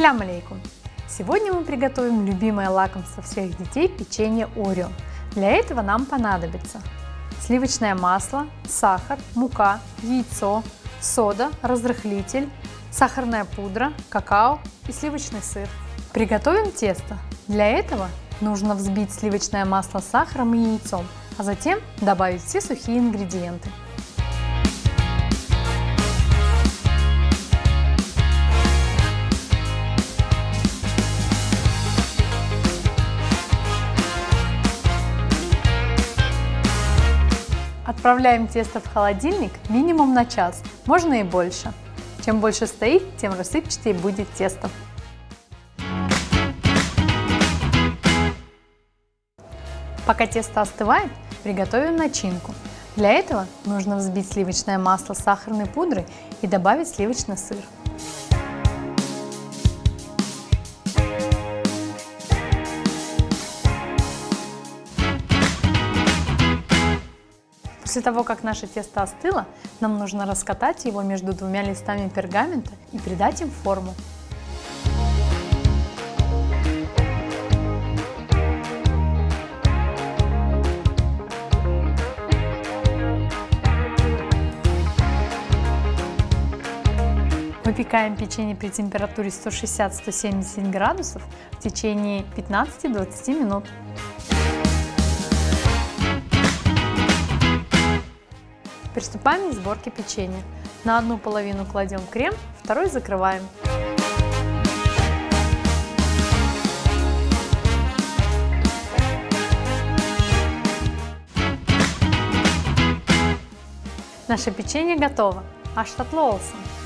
Ассаляму алейкум! Сегодня мы приготовим любимое лакомство всех детей – печенье Орео. Для этого нам понадобится сливочное масло, сахар, мука, яйцо, сода, разрыхлитель, сахарная пудра, какао и сливочный сыр. Приготовим тесто. Для этого нужно взбить сливочное масло с сахаром и яйцом, а затем добавить все сухие ингредиенты. Отправляем тесто в холодильник минимум на час, можно и больше. Чем больше стоит, тем рассыпчатее будет тесто. Пока тесто остывает, приготовим начинку. Для этого нужно взбить сливочное масло с сахарной пудрой и добавить сливочный сыр. После того, как наше тесто остыло, нам нужно раскатать его между двумя листами пергамента и придать им форму. Выпекаем печенье при температуре 160-170 градусов в течение 15-20 минут. Приступаем к сборке печенья. На одну половину кладем крем, второй закрываем. Наше печенье готово. Аштатлоулсан!